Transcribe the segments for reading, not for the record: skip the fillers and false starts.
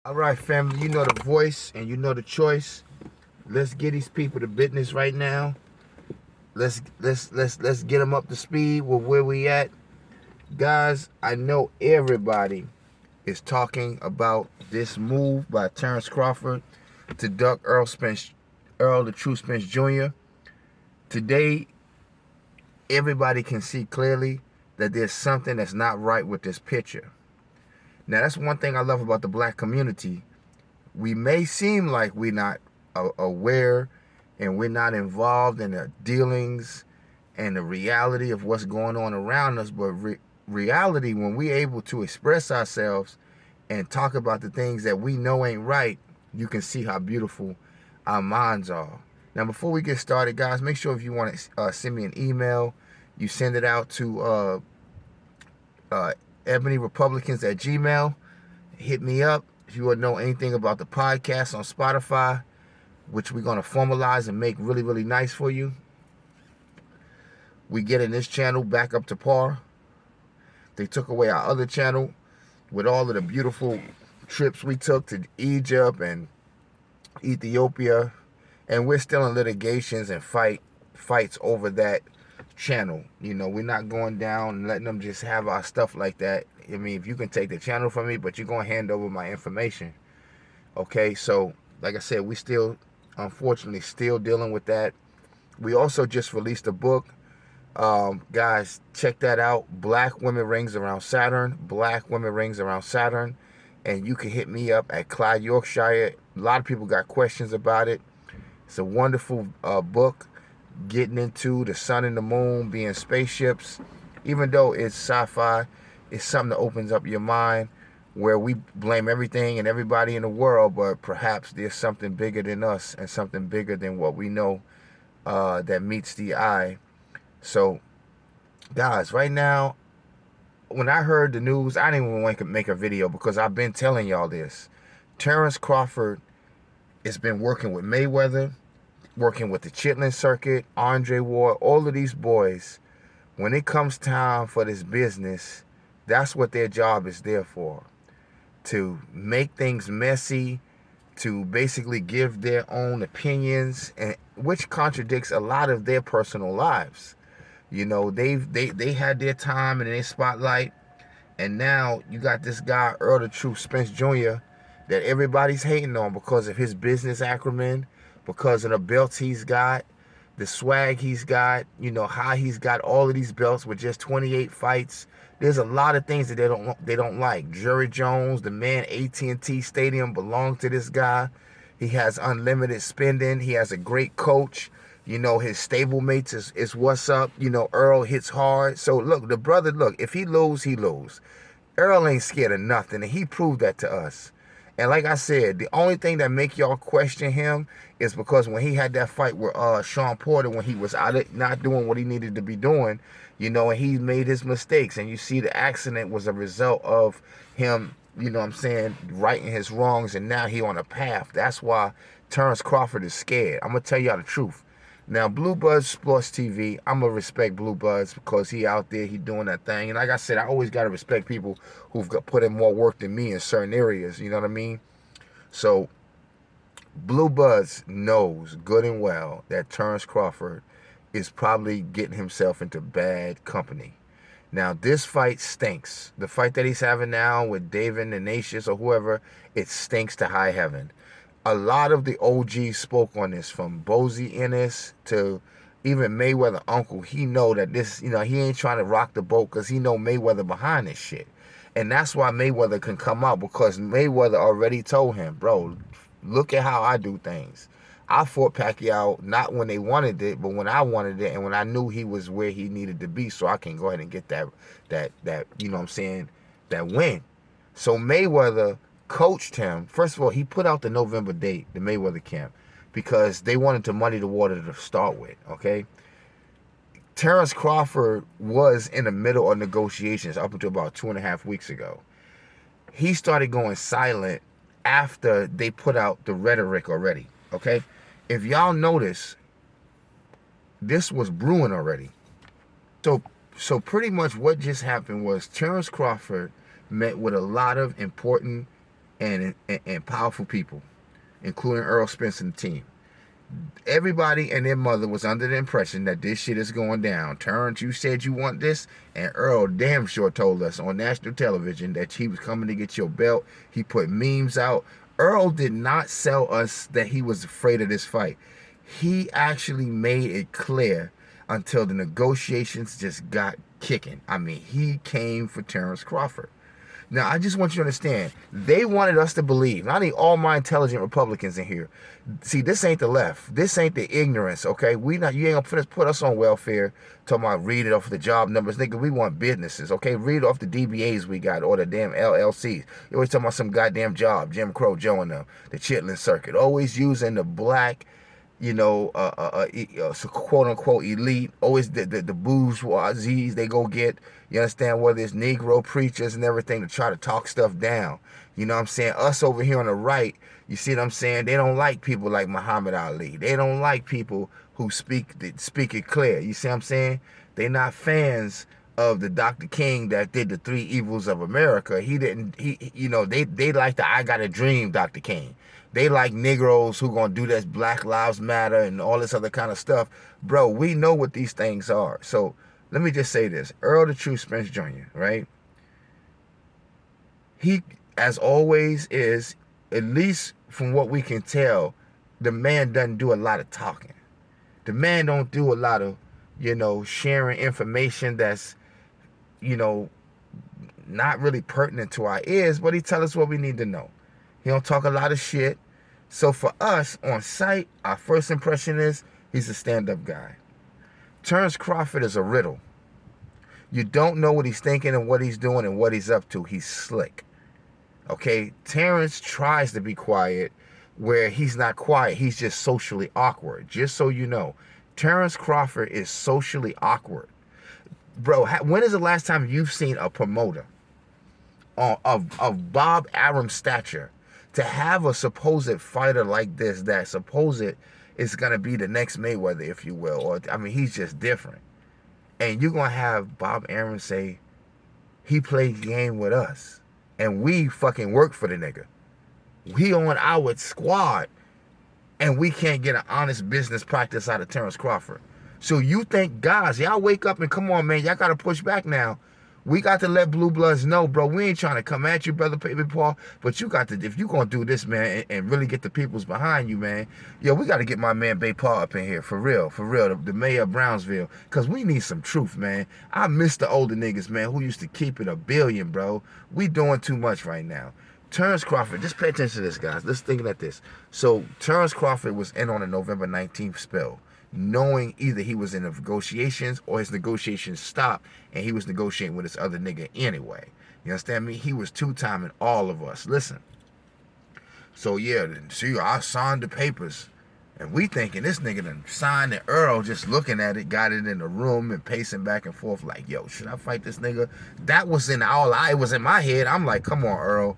All right, family, you know the voice and you know the choice. Let's get these people to business right now. Let's get them up to speed with where we at. Guys, I know everybody is talking about this move by Terence Crawford to duck Earl the True Spence Jr. Today, everybody can see clearly that there's something that's not right with this picture. Now, that's one thing I love about the black community. We may seem like we're not aware and we're not involved in the dealings and the reality of what's going on around us, but reality, when we're able to express ourselves and talk about the things that we know ain't right, you can see how beautiful our minds are. Now, before we get started, guys, make sure if you want to send me an email, you send it out to ebonyrepublicans at gmail. Hit me up if you want to know anything about the podcast on Spotify, which we're going to formalize and make really, really nice for you. We getting this channel back up to par. They took away our other channel with all of the beautiful trips we took to Egypt and Ethiopia, and we're still in litigations and fights over that channel. You know, we're not going down and letting them just have our stuff like that. I mean, if you can take the channel from me, but you're going to hand over my information. Okay, so like I said, we still, unfortunately, still dealing with that. We also just released a book. Guys, check that out. Black Women Rings Around Saturn. Black Women Rings Around Saturn. And you can hit me up at Clyde, Yorkshire. A lot of people got questions about it. It's a wonderful book getting into the sun and the moon being spaceships. Even though it's sci-fi, it's something that opens up your mind, where we blame everything and everybody in the world, but perhaps there's something bigger than us and something bigger than what we know that meets the eye. So, guys, right now, when I heard the news, I didn't even want to make a video because I've been telling y'all this. Terence Crawford has been working with Mayweather, working with the Chitlin Circuit, Andre Ward, all of these boys. When it comes time for this business, that's what their job is there for. To make things messy, to basically give their own opinions, and which contradicts a lot of their personal lives. You know, they had their time in their spotlight, and now you got this guy, Earl the True Spence Jr., that everybody's hating on because of his business acumen, because of the belts he's got, the swag he's got, you know, how he's got all of these belts with just 28 fights. There's a lot of things that they don't like. Jerry Jones, the man, AT&T Stadium belonged to this guy. He has unlimited spending. He has a great coach. You know, his stablemates is what's up. You know, Earl hits hard. So, look, the brother, look, if he lose, he lose. Earl ain't scared of nothing, and he proved that to us. And like I said, the only thing that make y'all question him is because when he had that fight with Sean Porter, when he was out not doing what he needed to be doing, you know, and he made his mistakes. And you see the accident was a result of him, you know what I'm saying, righting his wrongs, and now he on a path. That's why Terence Crawford is scared. I'm going to tell y'all the truth. Now, Blue Buds Sports TV, I'm going to respect Blue Buds because he out there, he doing that thing. And like I said, I always got to respect people who've put in more work than me in certain areas, you know what I mean? So, Blue Buds knows good and well that Terence Crawford is probably getting himself into bad company. Now, this fight stinks. The fight that he's having now with David Nenatius or whoever, it stinks to high heaven. A lot of the OGs spoke on this, from Bozy Ennis to even Mayweather uncle. He know that this, you know, he ain't trying to rock the boat because he know Mayweather behind this shit. And that's why Mayweather can come out, because Mayweather already told him, bro, look at how I do things. I fought Pacquiao not when they wanted it, but when I wanted it, and when I knew he was where he needed to be, so I can go ahead and get that you know what I'm saying, that win. So Mayweather coached him. First of all, he put out the November date, the Mayweather camp, because they wanted to muddy the water to start with, okay? Terence Crawford was in the middle of negotiations up until about 2.5 weeks ago. He started going silent after they put out the rhetoric already, okay? If y'all notice, this was brewing already. So pretty much what just happened was Terence Crawford met with a lot of important and powerful people, including Earl Spence and the team. Everybody and their mother was under the impression that this shit is going down. Terrence, you said you want this, and Earl damn sure told us on national television that he was coming to get your belt. He put memes out. Earl did not sell us that he was afraid of this fight. He actually made it clear until the negotiations just got kicking. I mean, he came for Terence Crawford. Now, I just want you to understand, they wanted us to believe, and I need all my intelligent Republicans in here. See, this ain't the left. This ain't the ignorance, okay? You ain't gonna put us on welfare, talking about read it off the job numbers. Nigga, we want businesses, okay? Read off the DBAs we got, or the damn LLCs. You always talking about some goddamn job, Jim Crow Joe and them, the Chitlin Circuit. Always using the black, so quote unquote elite, always the bourgeoisies they go get, you understand, whether it's Negro preachers and everything to try to talk stuff down. You know what I'm saying? Us over here on the right, you see what I'm saying? They don't like people like Muhammad Ali. They don't like people who speak it clear. You see what I'm saying? They're not fans of the Dr. King that did the 3 evils of America. They like the I Got a Dream Dr. King. They like Negroes who gonna do this Black Lives Matter and all this other kind of stuff. Bro, we know what these things are. So let me just say this. Earl the True Spence Jr., right? He, as always, is, at least from what we can tell, the man doesn't do a lot of talking. The man don't do a lot of, sharing information that's, not really pertinent to our ears, but he tell us what we need to know. He don't talk a lot of shit. So for us, on sight, our first impression is he's a stand-up guy. Terence Crawford is a riddle. You don't know what he's thinking and what he's doing and what he's up to. He's slick. Okay? Terence tries to be quiet where he's not quiet. He's just socially awkward. Just so you know. Terence Crawford is socially awkward. Bro, when is the last time you've seen a promoter of Bob Arum's stature to have a supposed fighter like this that supposed is going to be the next Mayweather, if you will? Or, I mean, he's just different. And you're going to have Bob Arum say, he played game with us. And we fucking work for the nigga. We on our squad. And we can't get an honest business practice out of Terence Crawford. So you think, guys, y'all wake up and come on, man. Y'all got to push back now. We got to let Blue Bloods know, bro, we ain't trying to come at you, brother Baby Paul, but you got to, if you going to do this, man, and really get the peoples behind you, man, yo, we got to get my man Bay Paul up in here, for real, the mayor of Brownsville, because we need some truth, man. I miss the older niggas, man, who used to keep it a billion, bro. We doing too much right now. Terence Crawford, just pay attention to this, guys. Let's think at this. So Terence Crawford was in on a November 19th spill, knowing either he was in negotiations or his negotiations stopped and he was negotiating with this other nigga anyway. You understand me? He was two-timing all of us. Listen. So yeah, see, I signed the papers. And we thinking this nigga done signed it. Earl just looking at it, got it in the room and pacing back and forth like, yo, should I fight this nigga? That was in it was in my head. I'm like, come on, Earl.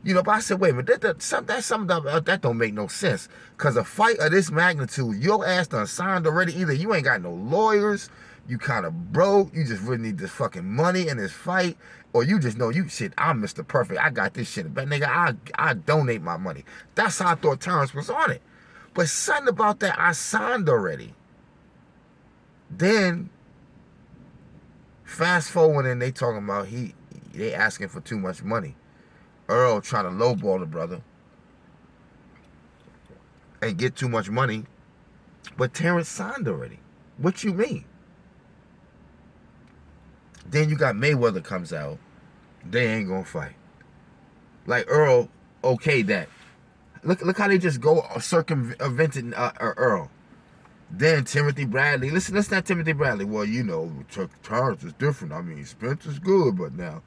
But I said, wait a minute, that's something that don't make no sense. Because a fight of this magnitude, your ass done signed already. Either you ain't got no lawyers, you kind of broke, you just really need this fucking money in this fight, or you just know shit, I'm Mr. Perfect, I got this shit. But nigga, I donate my money. That's how I thought Terence was on it. But something about that, I signed already. Then, fast forward and they talking about they asking for too much money. Earl trying to lowball the brother and get too much money, but Terence signed already. What you mean? Then you got Mayweather comes out. They ain't gonna fight. Like Earl okayed that. Look how they just go circumventing Earl. Then Timothy Bradley. Listen to Timothy Bradley. Well, Terence is different. I mean, Spence is good, but now.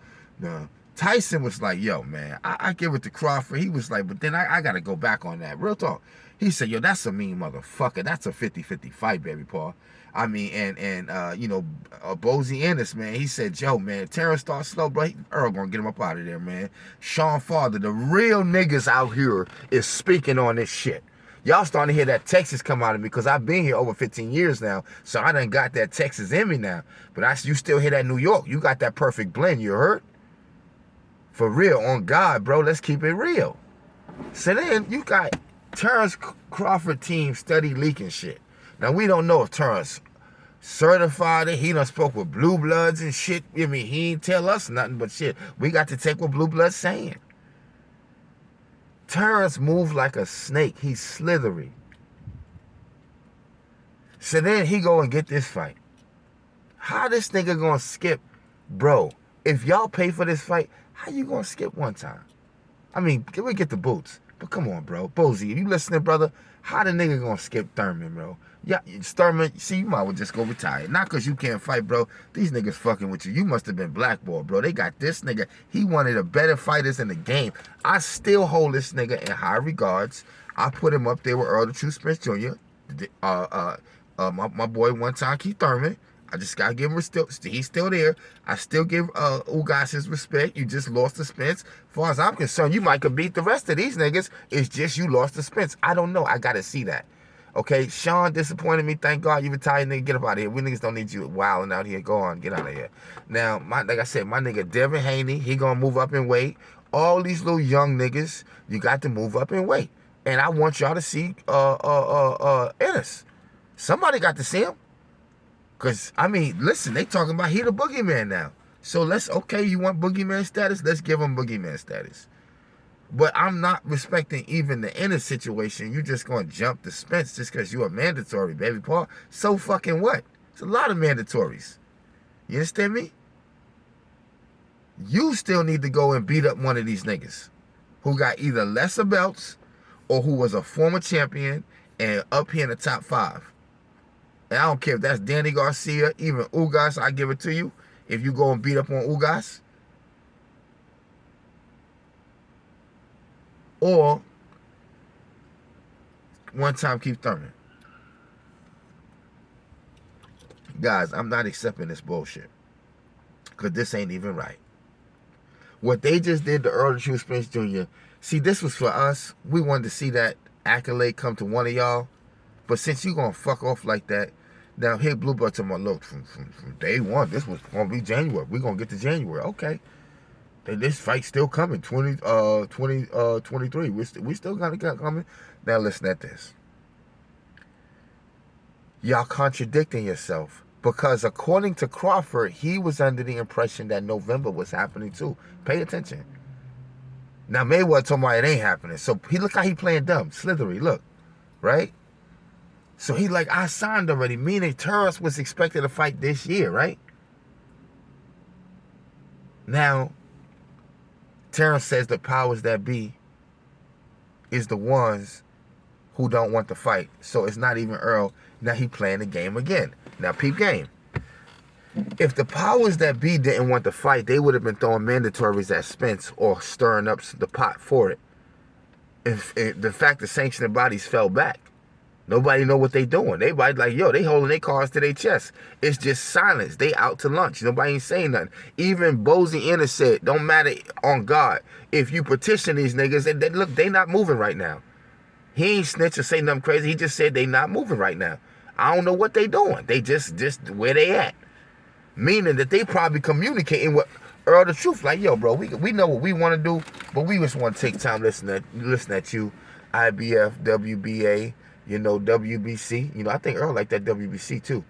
Tyson was like, yo, man, I give it to Crawford. He was like, but then I got to go back on that. Real talk. He said, yo, that's a mean motherfucker. That's a 50-50 fight, baby Paul. I mean, Bozy Ennis, man, he said, yo, man, Terrence starts slow, bro. Earl gonna get him up out of there, man. Sean Father, the real niggas out here is speaking on this shit. Y'all starting to hear that Texas come out of me because I've been here over 15 years now. So I done got that Texas in me now. But you still hear that New York. You got that perfect blend, you heard? For real, on God, bro, let's keep it real. So then you got Terence Crawford team steady leaking shit. Now we don't know if Terence certified it. He done spoke with Blue Bloods and shit. I mean, he ain't tell us nothing but shit. We got to take what Blue Bloods saying. Terence moved like a snake. He's slithery. So then he go and get this fight. How this nigga gonna skip? Bro, if y'all pay for this fight, how you gonna skip one time? I mean, can we get the boots? But come on, bro. Bozy, if you listening, brother, how the nigga gonna skip Thurman, bro? Yeah, Thurman, see, you might well just go retire. Not because you can't fight, bro. These niggas fucking with you. You must have been blackballed, bro. They got this nigga. He one of the better fighters in the game. I still hold this nigga in high regards. I put him up there with Earl the True Spence Jr., my boy one time, Keith Thurman. I just gotta give him he's still there. I still give Ugas his respect. You just lost to Spence. As far as I'm concerned, you might could beat the rest of these niggas. It's just you lost to Spence. I don't know. I gotta see that. Okay, Sean disappointed me. Thank God you retired, nigga. Get up out of here. We niggas don't need you wilding out here. Go on, get out of here. Now, like I said, my nigga Devin Haney, he gonna move up in weight. All these little young niggas, you got to move up in weight. And I want y'all to see Ennis. Somebody got to see him. Because, I mean, listen, they talking about he the boogeyman now. So okay, you want boogeyman status? Let's give him boogeyman status. But I'm not respecting even the inner situation. You just going to jump to Spence just because you a mandatory, baby Paul. So fucking what? It's a lot of mandatories. You understand me? You still need to go and beat up one of these niggas who got either lesser belts or who was a former champion and up here in the top 5. And I don't care if that's Danny Garcia, even Ugas, I give it to you. If you go and beat up on Ugas. Or one time Keith Thurman. Guys, I'm not accepting this bullshit. Because this ain't even right. What they just did to Earl the True Spence Jr., see, this was for us. We wanted to see that accolade come to one of y'all. But since you going to fuck off like that, now here Bluebird to my look, from day one, this was going to be January. We're going to get to January. Okay. And this fight's still coming, 2023. We still got it coming. Now listen at this. Y'all contradicting yourself. Because according to Crawford, he was under the impression that November was happening too. Pay attention. Now Mayweather told me it ain't happening. So look how he playing dumb, slithery, look. Right? So he like, I signed already, meaning Terence was expected to fight this year, right? Now, Terence says the powers that be is the ones who don't want to fight. So it's not even Earl. Now he playing the game again. Now peep game. If the powers that be didn't want to fight, they would have been throwing mandatories at Spence or stirring up the pot for it. If the fact the sanctioning bodies fell back. Nobody know what they doing. Everybody like, yo, they holding their cards to their chest. It's just silence. They out to lunch. Nobody ain't saying nothing. Even Bozy Ennis said, don't matter on God. If you petition these niggas, look, they not moving right now. He ain't snitch or say nothing crazy. He just said they not moving right now. I don't know what they doing. They just where they at. Meaning that they probably communicating with Earl the Truth. Like, yo, bro, we know what we want to do, but we just want to take time listen at you. IBF, WBA, you know, WBC. You know, I think Earl like that WBC too.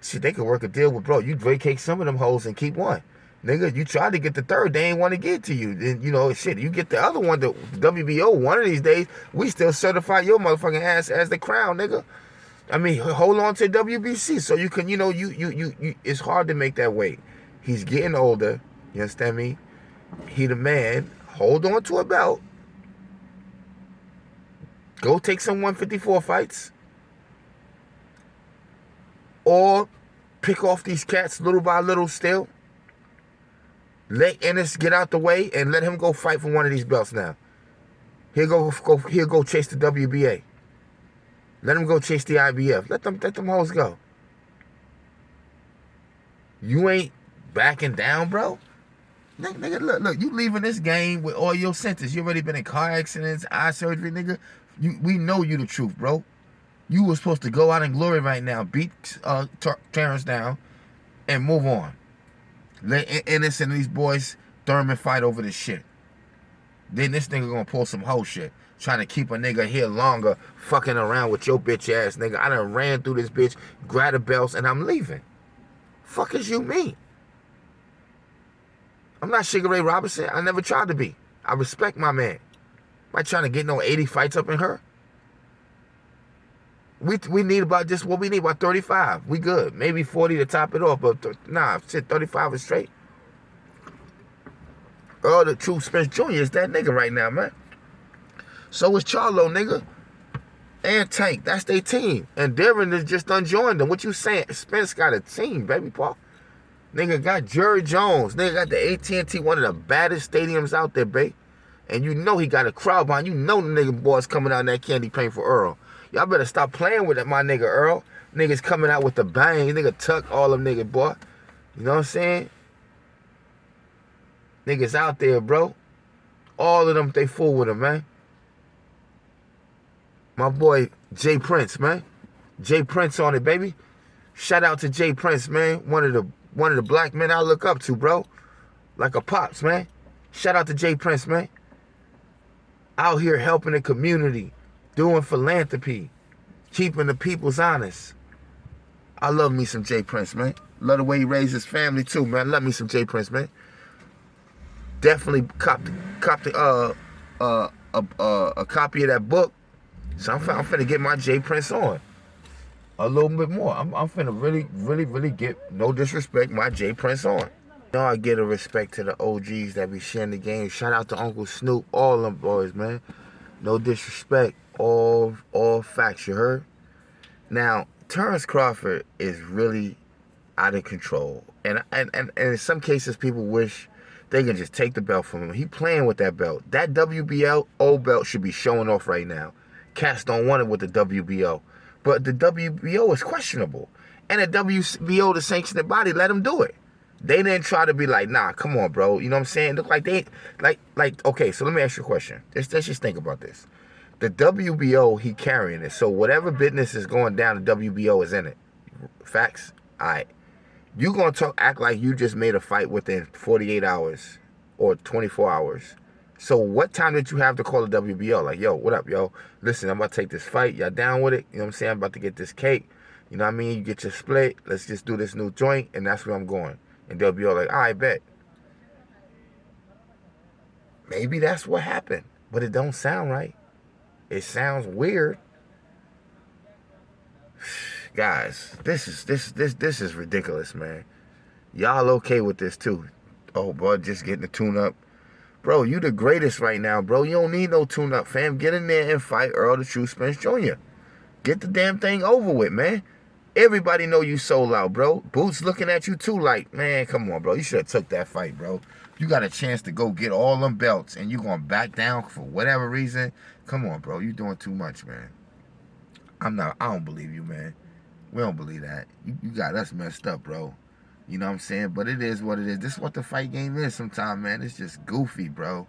Shit, they could work a deal with, bro. You vacate some of them hoes and keep one. Nigga, you tried to get the third, they ain't want to get to you. Then, you know, shit, you get the other one, the WBO, one of these days, we still certify your motherfucking ass as the crown, nigga. I mean, hold on to WBC so you can, you know, you it's hard to make that weight. He's getting older, you understand me? He the man, hold on to a belt. Go take some 154 fights. Or pick off these cats little by little still. Let Ennis get out the way and let him go fight for one of these belts now. He'll go chase the WBA. Let him go chase the IBF. Let them hoes go. You ain't backing down, bro. Nigga, look, you leaving this game with all your senses. You already been in car accidents, eye surgery, nigga. We know you the truth, bro. You were supposed to go out in glory right now, beat Terence down, and move on. Let Ennis and these boys Thurman fight over this shit. Then this nigga gonna pull some hoe shit. Trying to keep a nigga here longer, fucking around with your bitch ass nigga. I done ran through this bitch, grabbed the belts, and I'm leaving. Fuck is you mean? I'm not Sugar Ray Robinson. I never tried to be. I respect my man. Am I trying to get no 80 fights up in her? We need about just what we need, about 35. We good. Maybe 40 to top it off, but nah, shit, 35 is straight. Oh, the True Spence Jr. is that nigga right now, man. So is Charlo, nigga. And Tank. That's their team. And Darren is just unjoined them. What you saying? Spence got a team, baby, Paul. Nigga got Jerry Jones. Nigga got the AT&T, one of the baddest stadiums out there, babe. And you know he got a crowd behind. You know the nigga boys coming out in that candy paint for Earl. Y'all better stop playing with it, my nigga Earl. Niggas coming out with the bang. Nigga tuck all them nigga, boy. You know what I'm saying? Niggas out there, bro. All of them, they fool with him, man. My boy, Jay Prince, man. Jay Prince on it, baby. Shout out to Jay Prince, man. One of the black men I look up to, bro. Like a pops, man. Shout out to Jay Prince, man. Out here helping the community. Doing philanthropy. Keeping the peoples honest. I love me some Jay Prince, man. Love the way he raised his family, too, man. Love me some Jay Prince, man. Definitely cop a copy of that book. So I'm finna get my Jay Prince on a little bit more. I'm finna really get, no disrespect, my Jay Prince on. You know I get a respect to the OGs that be sharing the game. Shout out to Uncle Snoop, all them boys, man. No disrespect, all facts, you heard? Now, Terence Crawford is really out of control. And in some cases, people wish they can just take the belt from him. He playing with that belt. That WBO belt should be showing off right now. Cats don't want it with the WBO. But the WBO is questionable. And the WBO, the sanctioning body, let them do it. They didn't try to be like, nah, come on, bro. You know what I'm saying? Look like they, okay, so let me ask you a question. Let's just think about this. The WBO, he carrying it. So whatever business is going down, the WBO is in it. Facts? All right. You gonna act like you just made a fight within 48 hours or 24 hours. So what time did you have to call the WBO? Like, yo, what up, yo? Listen, I'm about to take this fight. Y'all down with it? You know what I'm saying? I'm about to get this cake. You know what I mean? You get your split. Let's just do this new joint, and that's where I'm going. And they'll be all like, all right, bet. Maybe that's what happened, but it don't sound right. It sounds weird. Guys, this is ridiculous, man. Y'all okay with this too? Oh, bro, just getting the tune up. Bro, you the greatest right now, bro. You don't need no tune up, fam. Get in there and fight Earl the True Spence Jr. Get the damn thing over with, man. Everybody know you sold out, bro. Boots looking at you too like, man, come on, bro. You should have took that fight, bro. You got a chance to go get all them belts and you gonna back down for whatever reason. Come on, bro. You doing too much, man. I don't believe you, man. We don't believe that. You got us messed up, bro. You know what I'm saying? But it is what it is. This is what the fight game is sometimes, man. It's just goofy, bro.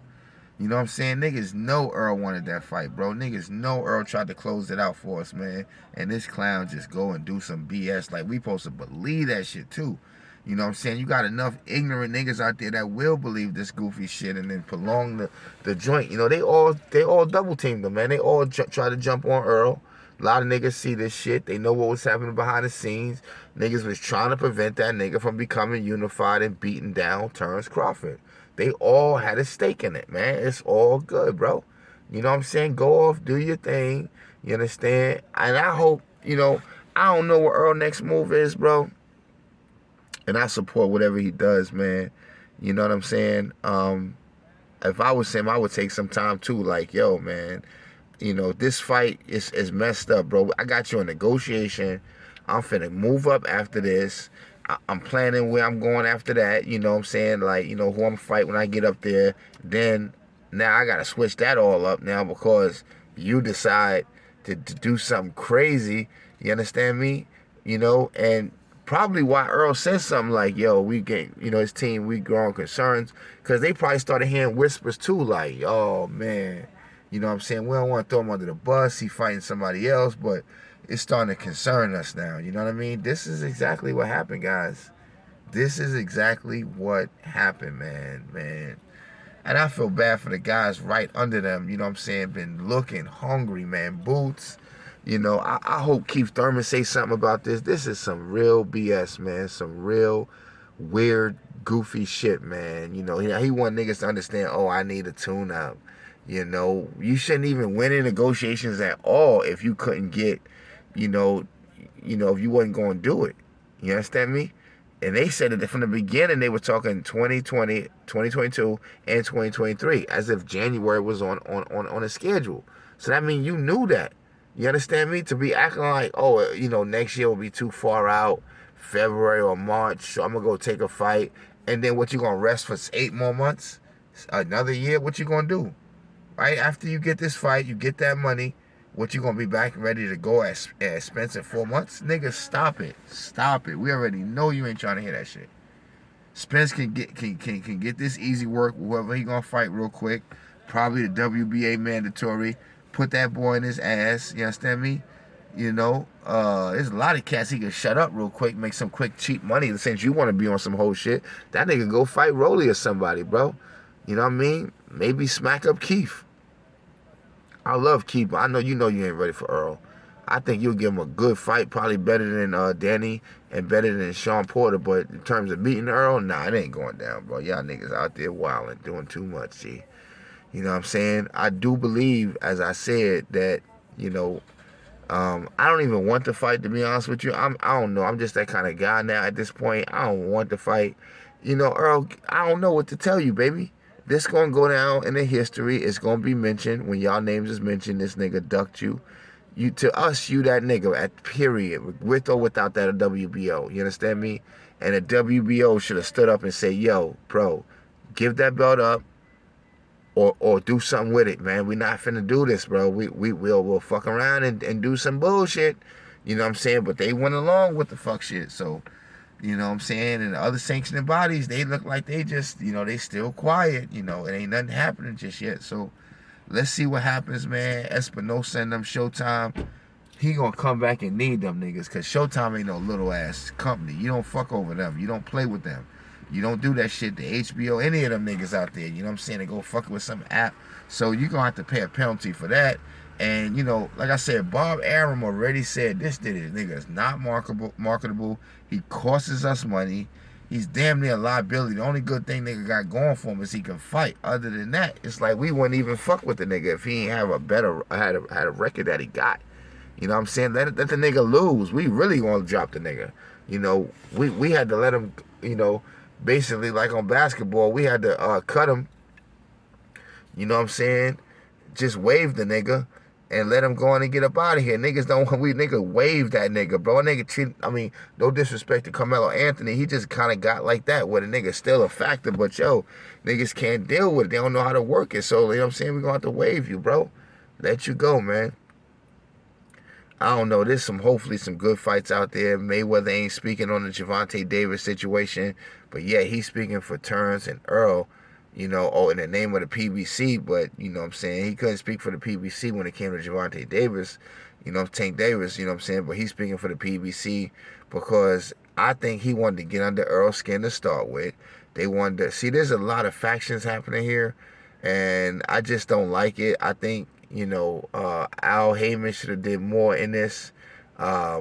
You know what I'm saying? Niggas know Earl wanted that fight, bro. Niggas know Earl tried to close it out for us, man. And this clown just go and do some BS. Like, we supposed to believe that shit, too. You know what I'm saying? You got enough ignorant niggas out there that will believe this goofy shit and then prolong the joint. You know, they all double-teamed him, man. They all try to jump on Earl. A lot of niggas see this shit. They know what was happening behind the scenes. Niggas was trying to prevent that nigga from becoming unified and beating down Terence Crawford. They all had a stake in it, man. It's all good, bro. You know what I'm saying? Go off, do your thing. You understand? And I hope, you know, I don't know what Earl's next move is, bro. And I support whatever he does, man. You know what I'm saying? If I was him, I would take some time, too. Like, yo, man, you know, this fight is messed up, bro. I got you in negotiation. I'm finna move up after this. I'm planning where I'm going after that. You know what I'm saying? Like, you know, who I'm fight when I get up there. Then, now I got to switch that all up now because you decide to do something crazy. You understand me? You know, and probably why Earl says something like, yo, we get, you know, his team, we growing concerns. Because they probably started hearing whispers too, like, oh, man. You know what I'm saying? We don't want to throw him under the bus. He fighting somebody else, but it's starting to concern us now. You know what I mean? This is exactly what happened, guys. This is exactly what happened, man. And I feel bad for the guys right under them, you know what I'm saying, been looking hungry, man. Boots. You know, I hope Keith Thurman say something about this. This is some real BS, man. Some real weird, goofy shit, man. You know, he want niggas to understand, oh, I need a tune-up. You know, you shouldn't even win in negotiations at all if you couldn't get, you know, if you wasn't going to do it. You understand me? And they said that from the beginning they were talking 2020, 2022, and 2023, as if January was on a schedule. So that means you knew that. You understand me? To be acting like, oh, you know, next year will be too far out, February or March, so I'm going to go take a fight. And then what, you going to rest for 8 more months? Another year? What you going to do? Right after you get this fight, you get that money, what, you going to be back ready to go at Spence in 4 months? Nigga, stop it. Stop it. We already know you ain't trying to hear that shit. Spence can get this easy work, whoever he going to fight real quick. Probably the WBA mandatory. Put that boy in his ass. You understand me? You know, there's a lot of cats he can shut up real quick, make some quick, cheap money. Since you want to be on some whole shit, that nigga go fight Rolly or somebody, bro. You know what I mean? Maybe smack up Keith. I love Keith, but I know you ain't ready for Earl. I think you'll give him a good fight, probably better than Danny and better than Sean Porter. But in terms of beating Earl, nah, it ain't going down, bro. Y'all niggas out there wilding, doing too much, G. You know what I'm saying? I do believe, as I said, that, you know, I don't even want to fight, to be honest with you. I don't know. I'm just that kind of guy now at this point. I don't want to fight. You know, Earl, I don't know what to tell you, baby. This going to go down in the history. It's going to be mentioned. When y'all names is mentioned, this nigga ducked you. To us, you that nigga, at period, with or without that WBO. You understand me? And the WBO should have stood up and said, yo, bro, give that belt up. Or do something with it, man. We not finna do this, bro. We'll fuck around and do some bullshit. You know what I'm saying? But they went along with the fuck shit. So, you know what I'm saying? And the other sanctioning bodies, they look like they just, you know, they still quiet. You know, it ain't nothing happening just yet. So, let's see what happens, man. Espinosa and them Showtime, he gonna come back and need them niggas. Because Showtime ain't no little ass company. You don't fuck over them. You don't play with them. You don't do that shit to HBO, any of them niggas out there. You know what I'm saying? They go fucking with some app. So you're going to have to pay a penalty for that. And, you know, like I said, Bob Arum already said this nigga is not marketable. He costs us money. He's damn near a liability. The only good thing nigga got going for him is he can fight. Other than that, it's like we wouldn't even fuck with the nigga if he ain't have had a record that he got. You know what I'm saying? Let the nigga lose. We really going to drop the nigga. You know, we had to let him, you know, basically, like on basketball, we had to cut him. You know what I'm saying? Just wave the nigga and let him go on and get up out of here. Niggas don't, nigga wave that nigga, bro. A nigga treat, I mean, no disrespect to Carmelo Anthony. He just kind of got like that, where the nigga's still a factor, but yo, niggas can't deal with it. They don't know how to work it. So, you know what I'm saying? We're going to have to wave you, bro. Let you go, man. I don't know. There's hopefully some good fights out there. Mayweather ain't speaking on the Gervonta Davis situation, but yeah, he's speaking for Terence and Earl, you know, in the name of the PBC. But you know what I'm saying, he couldn't speak for the PBC when it came to Gervonta Davis, you know, Tank Davis, you know what I'm saying. But he's speaking for the PBC because I think he wanted to get under Earl's skin to start with. They wanted to see. There's a lot of factions happening here, and I just don't like it. I think, you know, Al Heyman should have did more in this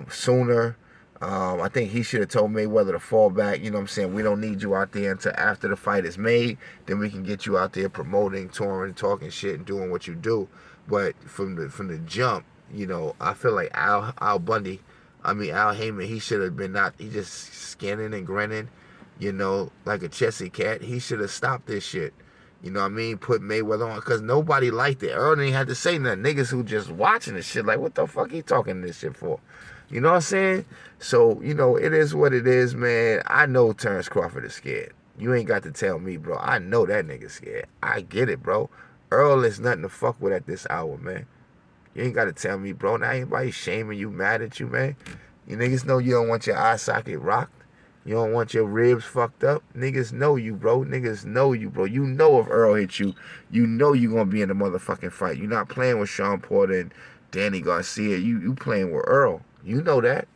sooner. I think he should have told Mayweather to fall back. You know what I'm saying? We don't need you out there until after the fight is made. Then we can get you out there promoting, touring, talking shit, and doing what you do. But from the jump, you know, I feel like Al Heyman, he should have been he just scanning and grinning, you know, like a Chessy cat. He should have stopped this shit. You know what I mean? Put Mayweather on, because nobody liked it. Earl didn't have to say nothing. Niggas who just watching this shit like, what the fuck he talking this shit for? You know what I'm saying? So, you know, it is what it is, man. I know Terence Crawford is scared. You ain't got to tell me, bro. I know that nigga's scared. I get it, bro. Earl is nothing to fuck with at this hour, man. You ain't got to tell me, bro. Now anybody shaming you, mad at you, man. You niggas know you don't want your eye socket rocked. You don't want your ribs fucked up. Niggas know you, bro. Niggas know you, bro. You know if Earl hit you, you know you going to be in the motherfucking fight. You're not playing with Sean Porter and Danny Garcia. You playing with Earl. You know that.